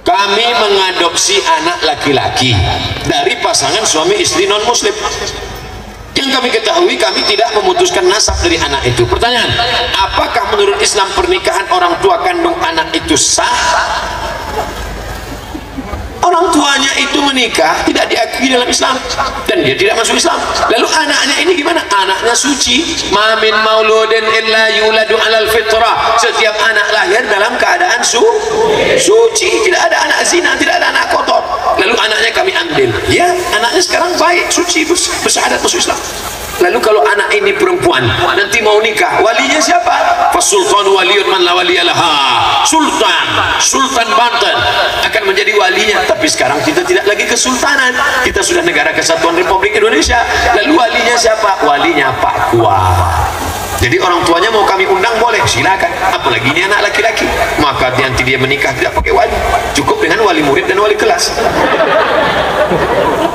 kami mengadopsi anak laki-laki dari pasangan suami istri non muslim. Yang kami ketahui, kami tidak memutuskan nasab dari anak itu. Pertanyaan, apakah menurut Islam pernikahan orang tua kandung anak itu sah? Orang tuanya itu menikah tidak diakui dalam Islam dan dia tidak masuk Islam. Lalu anaknya ini gimana? Anaknya suci. Ma min mauludin illa yuladu alal fitrah. Setiap anak lahir dalam keadaan suci. Tidak ada anak zina, tidak ada anak kotor. Lalu anaknya kami ambil. Ya, anaknya sekarang baik, suci, bersyahadat masuk Islam. Lalu kalau anak ini perempuan nanti mau nikah, walinya siapa? Fasultan waliyun man la waliyalaha. Sultan Banten akan menjadi walinya. Tapi sekarang kita tidak lagi kesultanan, kita sudah negara kesatuan Republik Indonesia. Lalu walinya siapa? Walinya Pak Kuah. Jadi orang tuanya mau kami undang boleh, silakan. Apalagi ini anak laki-laki, maka nanti dia menikah tidak pakai wali, cukup dengan wali murid dan wali kelas.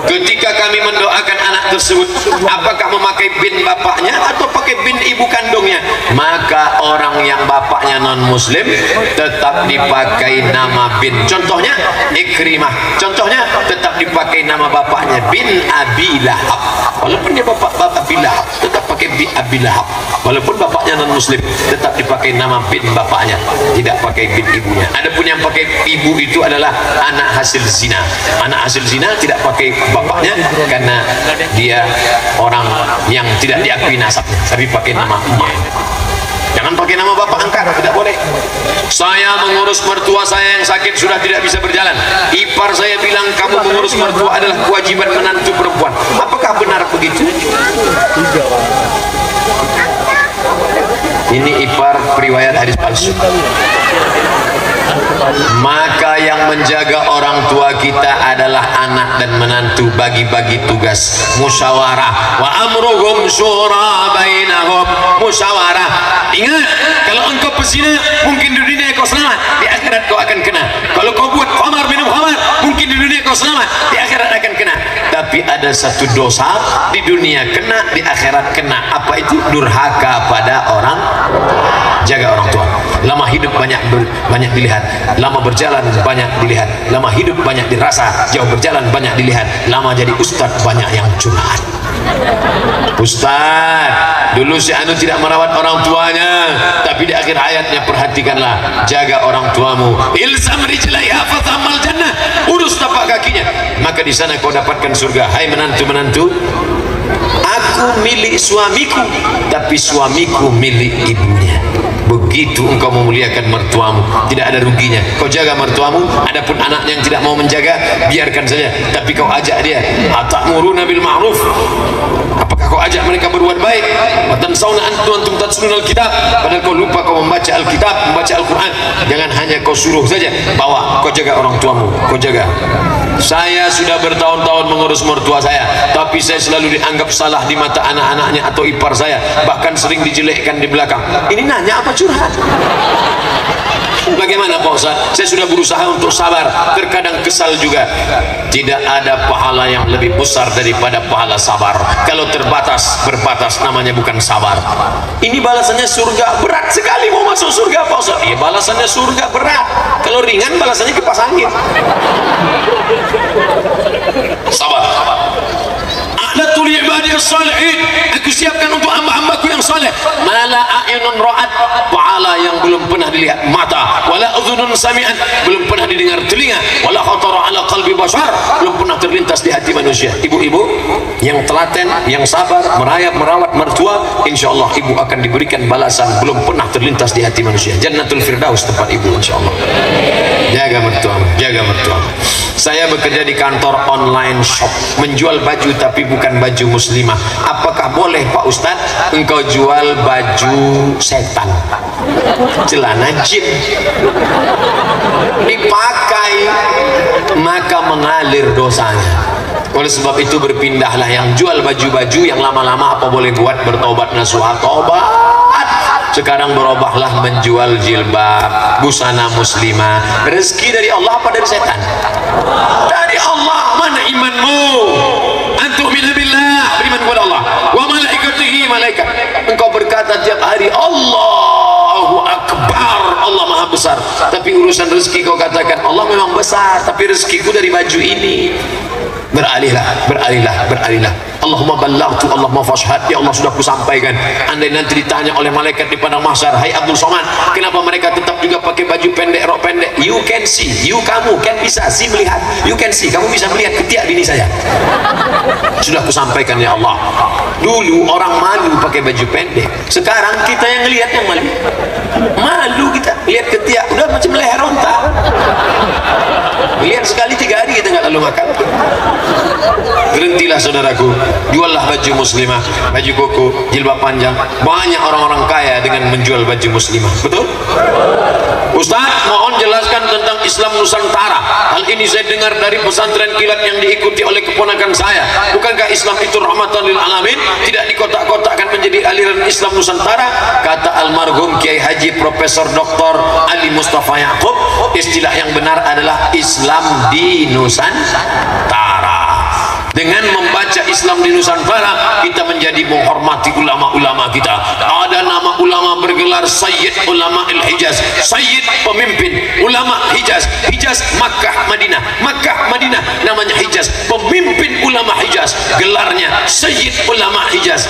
Ketika kami mendoakan anak tersebut, apakah memakai bin bapaknya atau pakai bin ibu kandungnya? Maka orang yang bapaknya non muslim tetap dipakai nama bin. Contohnya Ikrimah, contohnya tetap dipakai nama bapaknya bin Abi Lahab. Walaupun dia bapak Abi Lahab, tetap pakai bin Abi Lahab. Walaupun bapaknya non muslim, tetap dipakai nama bin bapaknya, tidak pakai bin ibunya. Adapun yang pakai ibu itu adalah anak hasil zina. Anak hasil zina tidak pakai bapaknya karena dia orang yang tidak diakui nasabnya, tapi pakai nama emaknya. Jangan pakai nama bapak angkat, tidak boleh. Saya mengurus mertua saya yang sakit sudah tidak bisa berjalan. Ipar saya bilang kamu mengurus mertua adalah kewajiban menantu perempuan. Apakah benar begitu? Ini ipar periwayat hadis palsu. Maka yang menjaga orang tua kita adalah anak dan menantu. Bagi-bagi tugas, musyawarah. Wa amruhum syura bainahum. Musyawarah. Ingat, kalau engkau pezina, mungkin di dunia kau selamat, di akhirat kau akan kena. Kalau kau buat khamar, minum khamar, mungkin di dunia kau selamat, di akhirat akan kena. Tapi ada satu dosa, di dunia kena, di akhirat kena. Apa itu? Durhaka pada orang. Jaga orang tua. Lama hidup banyak dilihat, lama berjalan banyak dilihat, lama hidup banyak dirasa, jauh berjalan banyak dilihat, lama jadi ustadz banyak yang curhat. Ustadz, dulu si Anu tidak merawat orang tuanya, tapi di akhir hayatnya perhatikanlah, jaga orang tuamu. Ilzam rijlaiha fathamal jannah, urus tapak kakinya, maka di sana kau dapatkan surga. Hai menantu-menantu, aku milik suamiku, tapi suamiku milik ibunya. Begitu engkau memuliakan mertuamu, tidak ada ruginya. Kau jaga mertuamu, adapun anaknya yang tidak mau menjaga, biarkan saja. Tapi kau ajak dia, atamuruna bil ma'ruf. Apakah kau ajak mereka berbuat baik? Watansawna antum tatluna al-kitab, padahal kau lupa kau membaca Alkitab, membaca Al-Quran. Jangan hanya kau suruh saja, bawa. Kau jaga orang tuamu, kau jaga. Saya sudah bertahun-tahun mengurus mertua saya, tapi saya selalu dianggap salah di mata anak-anaknya atau ipar saya, bahkan sering dijelekkan di belakang. Ini nanya apa curhat? Bagaimana Pak Ustaz? Saya sudah berusaha untuk sabar, terkadang kesal juga. Tidak ada pahala yang lebih besar daripada pahala sabar. Kalau berbatas namanya bukan sabar. Ini balasannya surga, berat sekali mau masuk surga Pak Ustaz. Iya, balasannya surga berat. Kalau ringan balasannya kipas angin. Sabar. A'latul ibadiyas salihin. Aku siapkan untuk hamba-hambaku yang saleh. Mala a'yunun ra'at, pahala yang belum pernah dilihat mata, wala udhunun sami'at, belum pernah didengar telinga, wala khatara ala qalbi bashar, belum pernah terlintas di hati manusia. Ibu-ibu yang telaten, yang sabar merawat mertua, insyaallah ibu akan diberikan balasan belum pernah terlintas di hati manusia. Jannatul Firdaus tempat ibu insyaallah. Jaga mertua, jaga mertua. Saya bekerja di kantor online shop, menjual baju tapi bukan baju muslimah. Apakah boleh Pak Ustadz engkau jual baju setan, celana jin, dipakai maka mengalir dosanya. Oleh sebab itu berpindahlah. Yang jual baju-baju yang lama-lama apa boleh buat? Bertobat nasuha, tobat. Sekarang berubahlah menjual jilbab, busana muslimah. Rezeki dari Allah apa dari setan? Dari Allah. Mana imanmu? Antum billah, beriman kepada Allah, wa malaikat. Engkau berkata tiap hari Allahu Akbar, Allah Maha Besar. besar, tapi urusan rezeki kau katakan Allah memang besar, tapi rezekiku dari baju ini. Beralihlah. Allahumma ballaghtu, Allahumma fashhad. Ya Allah, sudah kusampaikan. Andai nanti ditanya oleh malaikat di padang mahsyar, hai Abdul Somad, kenapa mereka tetap juga pakai baju pendek, rok pendek? You can see, kamu kan bisa sih melihat. You can see, kamu bisa melihat ketiak bini saya. Sudah kusampaikan ya Allah. Dulu orang malu pakai baju pendek, sekarang kita yang ngelihat yang malu. Malu kita lihat ketiak, udah macam leher onta. Lihat sekali 3 hari kita nggak lalu makan. Berhentilah saudaraku, juallah baju muslimah, baju koko, jilbab panjang. Banyak orang-orang kaya dengan menjual baju muslimah. Betul? Ustaz, mohon jelaskan tentang Islam Nusantara. Hal ini saya dengar dari pesantren kilat yang diikuti oleh keponakan saya. Bukankah Islam itu rahmatan lil alamin? Tidak dikotak-kotakkan menjadi aliran Islam Nusantara? Kata almarhum Kiai Haji Profesor Dr. Ali Mustafa Yaakob, istilah yang benar adalah Islam di Nusantara. Dengan membaca Islam di Nusantara, kita menjadi menghormati ulama-ulama kita. Ada nama ulama bergelar Sayyid Ulama Al-Hijaz, Sayyid pemimpin ulama Hijaz. Hijaz Makkah Madinah, Makkah Madinah namanya Hijaz. Pemimpin ulama Hijaz, gelarnya Sayyid Ulama Hijaz,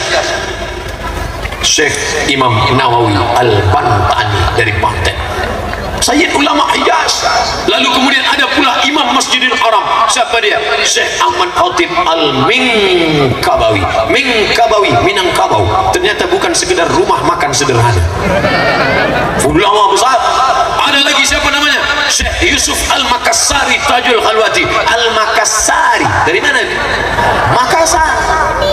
Syekh Imam Nawawi Al-Bantani dari Banten. Sayyid Ulama Hijaz. Lalu kemudian ada pula Imam Masjidil Haram. Siapa dia? Syekh Ahmad Khatib Al-Minkabawi. Minangkabau. Ternyata bukan sekedar rumah makan sederhana. Ulama besar. Ada lagi siapa namanya? Syekh Yusuf Al-Makassari Tajul Khalwati. Al-Makassari. Dari mana? Makassar.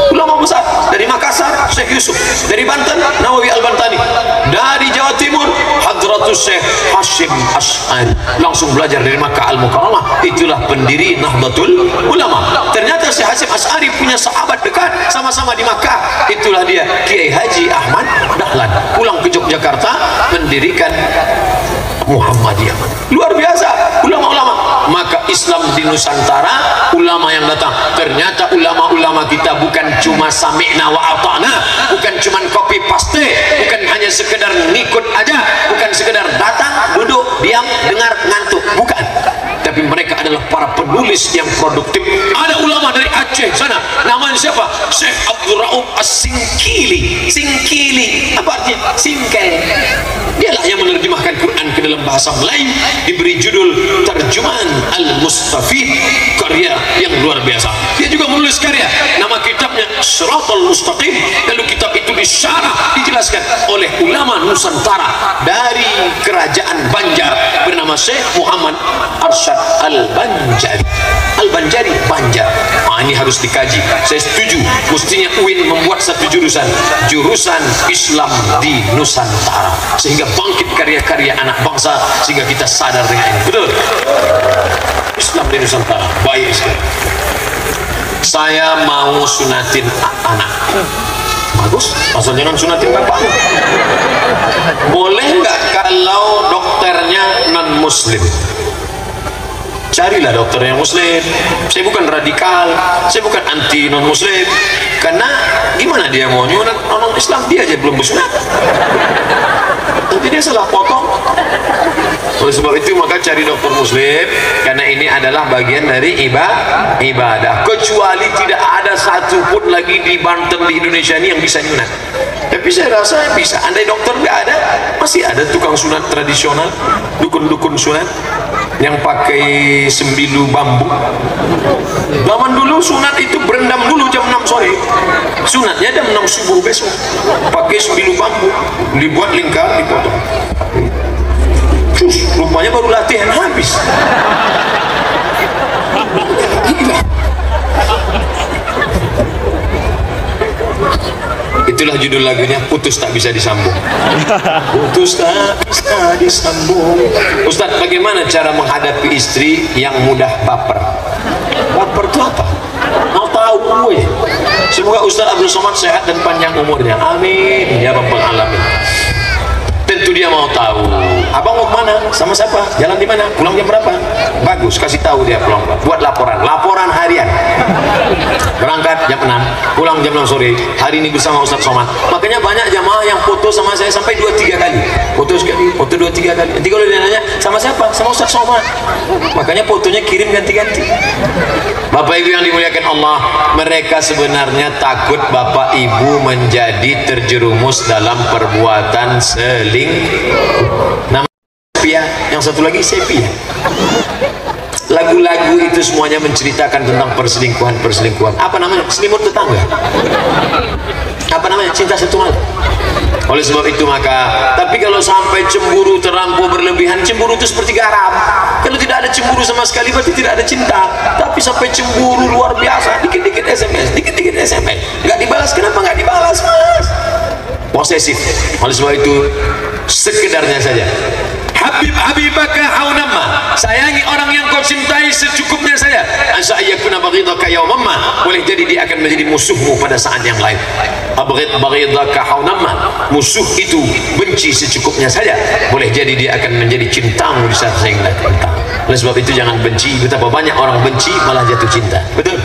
Ulama besar. Dari Makassar, Syekh Yusuf. Dari Banten, Nawawi Al-Bantani. Dari Jawa Timur, Hadratus Syekh Hashim Ash'ari. Langsung belajar dari Makkah Al-Mukarramah. Itulah pendiri Nahdlatul Ulama. Ternyata Syekh Hashim Ash'ari punya sahabat dekat, sama-sama di Makkah. Itulah dia Kiai Haji Ahmad Dahlan. Pulang ke Yogyakarta, mendirikan Muhammadiyah. Luar biasa ulama-ulama. Maka Islam di Nusantara, ulama yang datang. Ternyata ulama-ulama kita bukan cuma sami'na wa ata'na, bukan cuma copy paste, bukan hanya sekedar ngikut aja, bukan sekedar datang, duduk, diam, dengar, ngantuk, bukan. Tapi mereka adalah para penulis yang produktif. Ada ulama dari Aceh sana, namanya siapa? Syekh Abdul Rauf As-Singkili. Singkili, apa artinya? Singkel. Dialah yang menerjemahkan Quran ke dalam bahasa Melayu, diberi judul Terjemahan Al-Mustafid, karya yang luar biasa. Dia juga menulis karya, nama kitabnya Shiratal Mustaqim. Lalu kitab itu disyarah, dijelaskan oleh ulama Nusantara dari kerajaan Banjar bernama Syekh Muhammad Arsyad Al-Banjari. Al-Banjari, Banjar. Ini harus dikaji. Saya setuju, mestinya UIN membuat satu jurusan Islam di Nusantara, sehingga bangkit karya-karya anak bangsa, sehingga kita sadar dengan ini. Betul? Islam di Nusantara baik sekali. Saya mau sunatin anak. Bagus, asal jangan sunatin bapak. Boleh nggak kalau dokternya non muslim? Carilah dokter yang muslim. Saya bukan radikal, saya bukan anti non muslim. Karena gimana dia mau nyunat orang Islam, dia aja belum bersunat. Nanti dia salah potong. Oleh sebab itu maka cari dokter muslim, karena ini adalah bagian dari ibadah. Kecuali tidak ada satupun lagi di Banten, di Indonesia ini yang bisa nyunat. Tapi saya rasa bisa. Andai dokter nggak ada, masih ada tukang sunat tradisional, dukun-dukun sunat yang pakai sembilu bambu. Zaman dulu sunat itu berendam dulu jam 6 sore, sunatnya jam 6 subuh besok, pakai sembilu bambu, dibuat lingkar, dipotong. Cus, rupanya baru latihan habis. Itulah judul lagunya, Putus Tak Bisa Disambung. Putus tak bisa disambung. Ustadz, bagaimana cara menghadapi istri yang mudah baper? Baper itu apa? Mau tahu gue. Semoga Ustadz Abdul Somad sehat dan panjang umurnya. Amin ya rabbal alamin. Tentu dia mau tahu, abang mau kemana? Sama siapa? Jalan di mana? Pulang jam berapa? Bagus, kasih tahu dia pulang. Buat laporan harian. berangkat jam 6, pulang jam 6 sore. Hari ini bersama Ustaz Somad. Makanya banyak jamaah yang foto sama saya sampai 2-3 kali. Foto sekali, foto 2-3 kali. Nanti kalau dia nanya, sama siapa? Sama Ustaz Somad. Makanya fotonya kirim ganti-ganti. Bapak Ibu yang dimuliakan Allah, mereka sebenarnya takut Bapak Ibu menjadi terjerumus dalam perbuatan selingkuh. Nama sepia, yang satu lagi sepia. Lagu-lagu itu semuanya menceritakan tentang perselingkuhan. Apa namanya? Selimut tetangga. Apa namanya? Cinta satu malam. Oleh sebab itu maka, tapi kalau sampai cemburu terlampau berlebihan, cemburu itu seperti garam. Kalau tidak ada cemburu sama sekali berarti tidak ada cinta. Tapi sampai cemburu luar biasa, dikit-dikit SMS, nggak dibalas. Kenapa nggak dibalas, Mas? Posesif. Oleh sebab itu, sekedarnya saja. Habibaka haunamma, sayangi orang yang kau cintai secukupnya saja. Asa yakuna baghidaka yawmamma, boleh jadi dia akan menjadi musuhmu pada saat yang lain. Baghidaka haunamma, musuh itu benci secukupnya saja, boleh jadi dia akan menjadi cintamu di saat yang datang. Oleh sebab itu jangan benci. Betapa banyak orang benci malah jatuh cinta. Betul?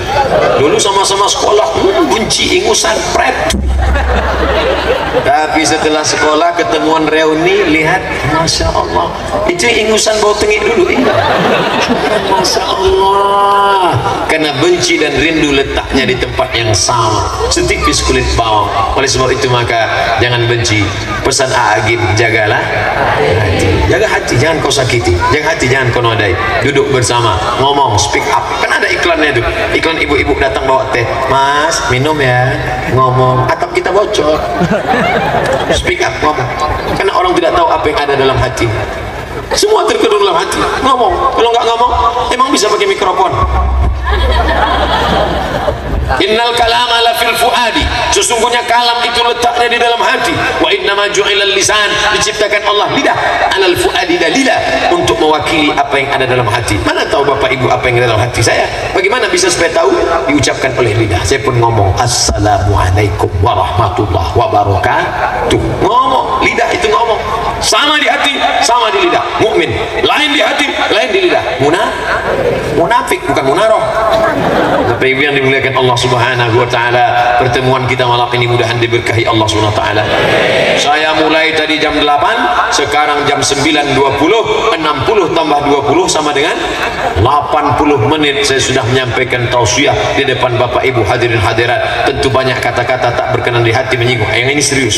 Dulu sama-sama sekolah, benci, ingusan, pret. Tapi setelah sekolah ketemuan reuni, lihat, Masya Allah, itu ingusan bau tengik dulu. Masya Allah, karena benci dan rindu letaknya di tempat yang sama, setipis kulit bawang. Oleh sebab itu maka jangan benci. Pesan Agim, jagalah hati. Jaga hati, jangan kau sakiti. Jaga hati, jangan kau nodai. Duduk bersama, ngomong, speak up. Kan ada iklannya itu, iklan ibu-ibu datang bawa teh, Mas minum ya, ngomong, atau kita bocor. Speak up, ngomong. Karena orang tidak tahu apa yang ada dalam hati. Semua terkedul dalam hati. Ngomong. Kalau nggak ngomong, emang bisa pakai mikrofon. Innal kalama la fil fuadi, sesungguhnya kalam itu letaknya di dalam hati. Wa innama ju'ilal lisan, diciptakan Allah lidah alal fuadi dalila, untuk mewakili apa yang ada dalam hati. Mana tahu Bapak Ibu apa yang ada dalam hati saya? Bagaimana bisa supaya tahu? Diucapkan oleh lidah. Saya pun ngomong assalamualaikum warahmatullahi wabarakatuh. Ngomong, lidah itu ngomong. Sama di hati, sama di lidah. Mukmin lain di hati, lain di lidah. Munafik bukan munaroh. Bapak Ibu yang dimuliakan Allah Subhanahu wa taala, pertemuan kita malam ini mudahan diberkahi Allah Subhanahu wa taala. Saya mulai tadi jam 8, sekarang jam 9.20, 60 tambah 20 sama dengan 80 menit saya sudah menyampaikan tausiah di depan Bapak Ibu hadirin hadirat. Tentu banyak kata-kata tak berkenan di hati menyinggung. Yang ini serius.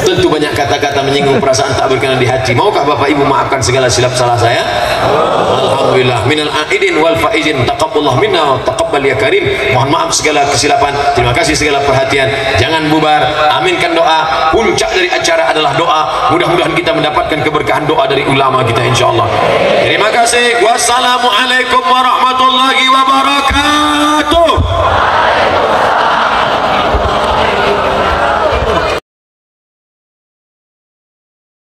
Tentu banyak kata-kata menyinggung perasaan tak berkenan di hati. Maukah Bapak Ibu maafkan segala silap salah saya? Alhamdulillah minal aidin wal faizin, taqabbalallahu minna wa taqabbal ya karim. Mohon maaf segala kesilapan, terima kasih segala perhatian. Jangan bubar, aminkan doa. Puncak dari acara adalah doa. Mudah-mudahan kita mendapatkan keberkahan doa dari ulama kita insyaallah. Terima kasih. Wassalamualaikum warahmatullahi